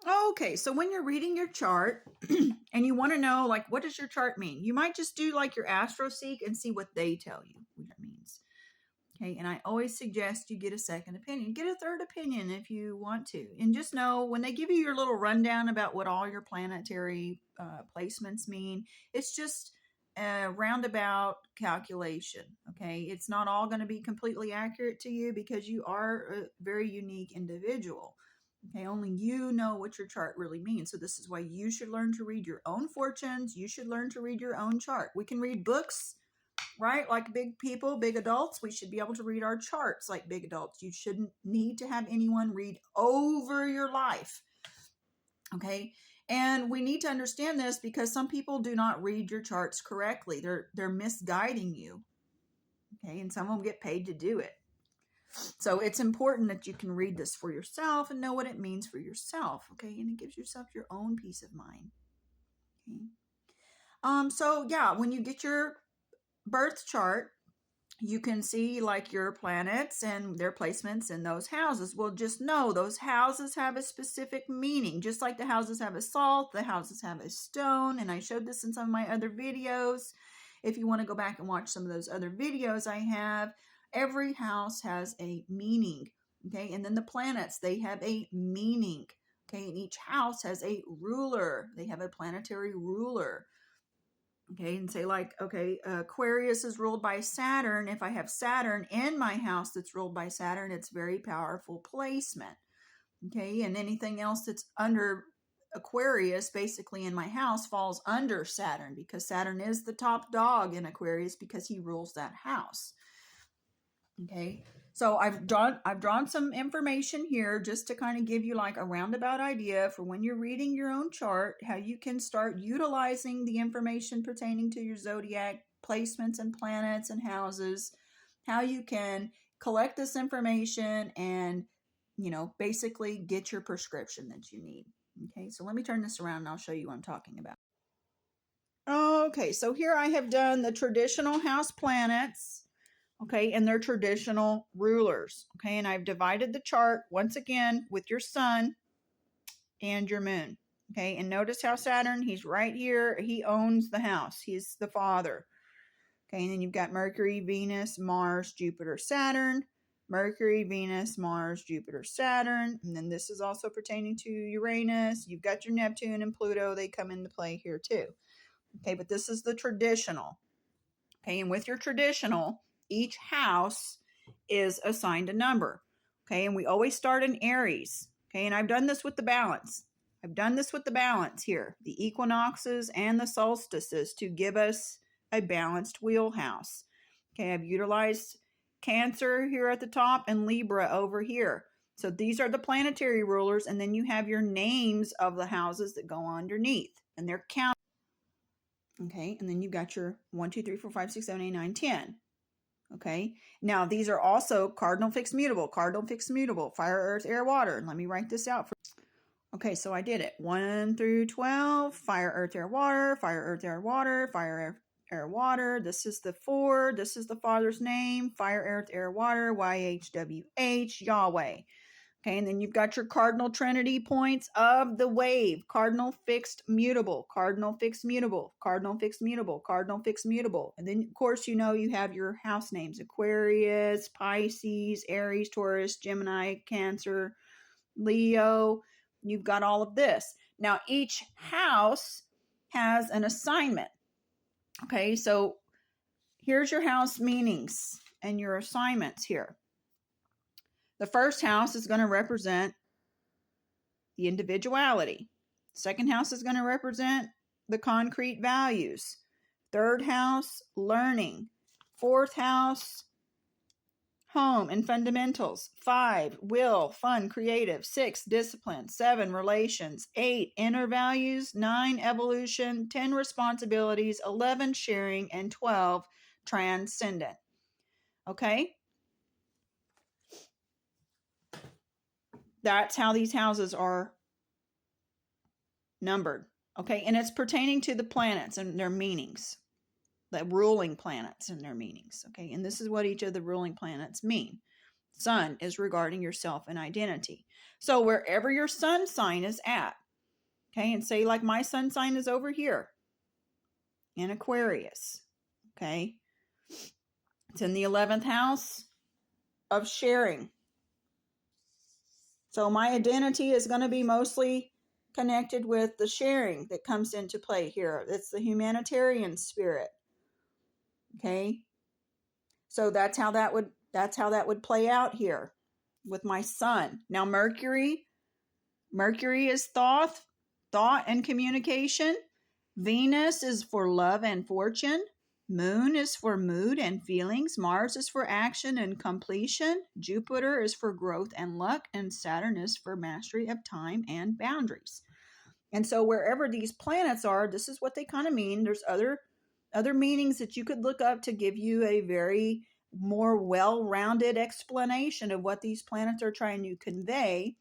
Okay, so when you're reading your chart and you want to know, like, what does your chart mean? You might just do like your AstroSeek and see what they tell you what it means. Okay, and I always suggest you get a second opinion. Get a third opinion if you want to. And just know when they give you your little rundown about what all your planetary placements mean, it's just a roundabout calculation. Okay, it's not all going to be completely accurate to you because you are a very unique individual. Okay, only you know what your chart really means. So this is why you should learn to read your own fortunes. You should learn to read your own chart. We can read books, right? Like big people, big adults. We should be able to read our charts like big adults. You shouldn't need to have anyone read over your life. Okay. And we need to understand this because some people do not read your charts correctly. They're misguiding you. Okay. And some of them get paid to do it. So it's important that you can read this for yourself and know what it means for yourself. Okay. And it gives yourself your own peace of mind. Okay. So yeah, when you get your birth chart, you can see like your planets and their placements in those houses. Well, just know those houses have a specific meaning. Just like the houses have a salt, the houses have a stone. And I showed this in some of my other videos. If you want to go back and watch some of those other videos I have, every house has a meaning. Okay. And then the planets, they have a meaning. Okay. And each house has a ruler. They have a planetary ruler. Okay, and say like, okay, Aquarius is ruled by Saturn. If I have Saturn in my house that's ruled by Saturn, it's very powerful placement. Okay, and anything else that's under Aquarius, basically in my house, falls under Saturn because Saturn is the top dog in Aquarius because he rules that house. Okay, so I've drawn some information here just to kind of give you like a roundabout idea for when you're reading your own chart, how you can start utilizing the information pertaining to your zodiac placements and planets and houses, how you can collect this information and, you know, basically get your prescription that you need. Okay, so let me turn this around and I'll show you what I'm talking about. Okay, so here I have done the traditional house planets. Okay, and they're traditional rulers. Okay, and I've divided the chart once again with your sun and your moon. Okay, and notice how Saturn, he's right here. He owns the house. He's the father. Okay, and then you've got Mercury, Venus, Mars, Jupiter, Saturn. Mercury, Venus, Mars, Jupiter, Saturn. And then this is also pertaining to Uranus. You've got your Neptune and Pluto. They come into play here too. Okay, but this is the traditional. Okay, and with your traditional, each house is assigned a number. Okay, and we always start in Aries. Okay, and I've done this with the balance. I've done this with the balance here, the equinoxes and the solstices to give us a balanced wheelhouse. Okay, I've utilized Cancer here at the top and Libra over here. So these are the planetary rulers, and then you have your names of the houses that go underneath, and they're counted. Okay, and then you got your 1, 2, 3, 4, 5, 6, 7, 8, 9, 10. Okay, now these are also cardinal fixed mutable, fire, earth, air, water. And let me write this out. Okay, so I did it. 1 through 12, fire, earth, air, water, fire, earth, air, water, fire, air, water. This is the 4. This is the Father's name, fire, earth, air, water, YHWH, Yahweh. Okay, and then you've got your cardinal trinity points of the wave. Cardinal fixed mutable, cardinal fixed mutable, cardinal fixed mutable, cardinal fixed mutable. And then, of course, you know you have your house names. Aquarius, Pisces, Aries, Taurus, Gemini, Cancer, Leo. You've got all of this. Now, each house has an assignment. Okay, so here's your house meanings and your assignments here. The first house is going to represent the individuality. Second house is going to represent the concrete values. Third house, learning. Fourth house, home and fundamentals. 5, will, fun, creative. 6, discipline. 7, relations. 8, inner values. 9, evolution. 10, responsibilities. 11, sharing. And 12, transcendent. Okay? That's how these houses are numbered. Okay, and it's pertaining to the planets and their meanings, the ruling planets and their meanings. Okay, and this is what each of the ruling planets mean. Sun is regarding yourself and identity. So wherever your sun sign is at, okay, and say like my sun sign is over here in Aquarius, okay, it's in the 11th house of sharing. So my identity is going to be mostly connected with the sharing that comes into play here. It's the humanitarian spirit. Okay? So that's how that would play out here with my sun. Now Mercury is thought and communication. Venus is for love and fortune. Moon is for mood and feelings. Mars is for action and completion. Jupiter is for growth and luck. And Saturn is for mastery of time and boundaries. And so wherever these planets are, this is what they kind of mean. There's other meanings that you could look up to give you a very more well-rounded explanation of what these planets are trying to convey.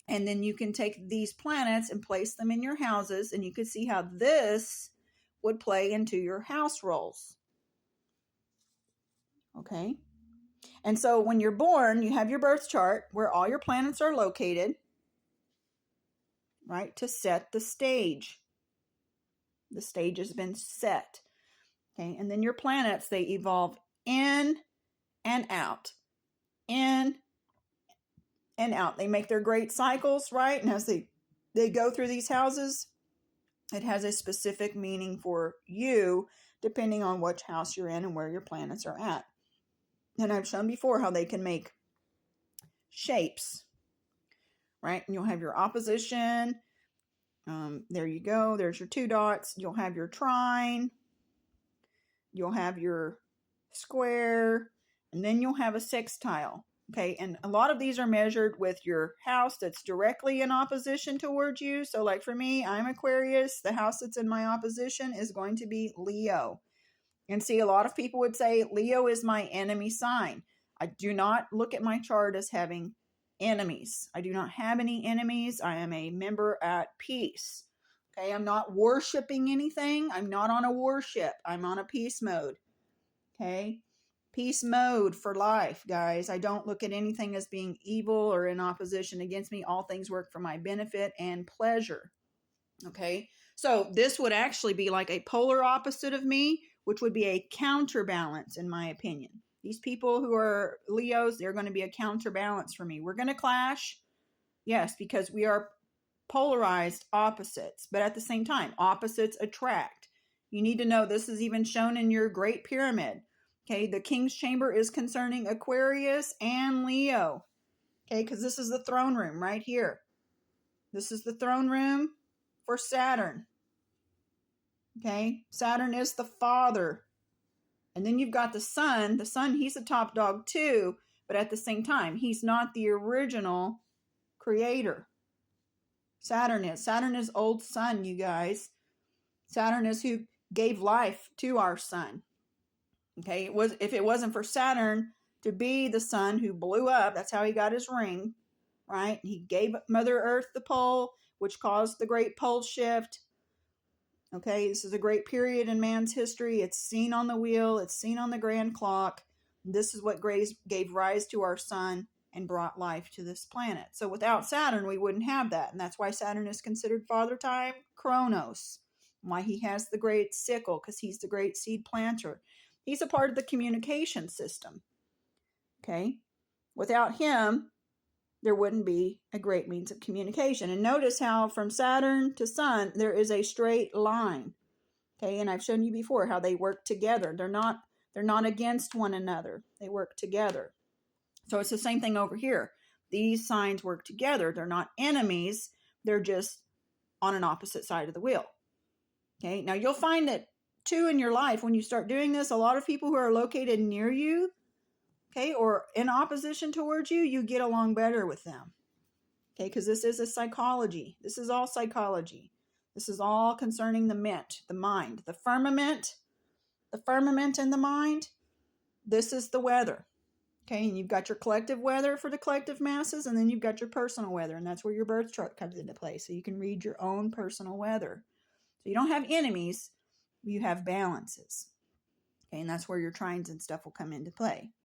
And then you can take these planets and place them in your houses, and you can see how this would play into your house roles. Okay? And so when you're born, you have your birth chart where all your planets are located, right, to set the stage. The stage has been set. Okay? And then your planets, they evolve in and out. In and out. They make their great cycles, right? And as they go through these houses, it has a specific meaning for you depending on which house you're in and where your planets are at. And I've shown before how they can make shapes, right? And you'll have your opposition. There you go. There's your 2 dots. You'll have your trine. You'll have your square. And then you'll have a sextile. Okay, and a lot of these are measured with your house that's directly in opposition towards you. So like for me, I'm Aquarius. The house that's in my opposition is going to be Leo. And see, a lot of people would say Leo is my enemy sign. I do not look at my chart as having enemies. I do not have any enemies. I am a member at peace. Okay, I'm not worshiping anything. I'm not on a worship. I'm on a peace mode. Okay. Peace mode for life, guys. I don't look at anything as being evil or in opposition against me. All things work for my benefit and pleasure. Okay, so this would actually be like a polar opposite of me, which would be a counterbalance, in my opinion. These people who are Leos, they're going to be a counterbalance for me. We're going to clash, yes, because we are polarized opposites, but at the same time, opposites attract. You need to know this is even shown in your Great Pyramid. Okay, the King's Chamber is concerning Aquarius and Leo. Okay, because this is the throne room right here. This is the throne room for Saturn. Okay, Saturn is the father. And then you've got the sun. The sun, he's a top dog too, but at the same time, he's not the original creator. Saturn is old sun, you guys. Saturn is who gave life to our sun. Okay, if it wasn't for Saturn to be the sun who blew up, that's how he got his ring, right? He gave Mother Earth the pole, which caused the great pole shift. Okay, this is a great period in man's history. It's seen on the wheel. It's seen on the grand clock. This is what gave rise to our sun and brought life to this planet. So without Saturn, we wouldn't have that. And that's why Saturn is considered Father Time, Kronos. Why he has the great sickle, because he's the great seed planter. He's a part of the communication system. Okay? Without him, there wouldn't be a great means of communication. And notice how from Saturn to Sun, there is a straight line. Okay, and I've shown you before how they work together. They're not against one another. They work together. So it's the same thing over here. These signs work together. They're not enemies. They're just on an opposite side of the wheel. Okay, now you'll find that too in your life when you start doing this, a lot of people who are located near you, okay, or in opposition towards you, you get along better with them. Okay, because this is a psychology. This is all psychology. This is all concerning the mind, the firmament and the mind. This is the weather. Okay, and you've got your collective weather for the collective masses, and then you've got your personal weather, and that's where your birth chart comes into play. So you can read your own personal weather. So you don't have enemies, you have balances. Okay, and that's where your trines and stuff will come into play.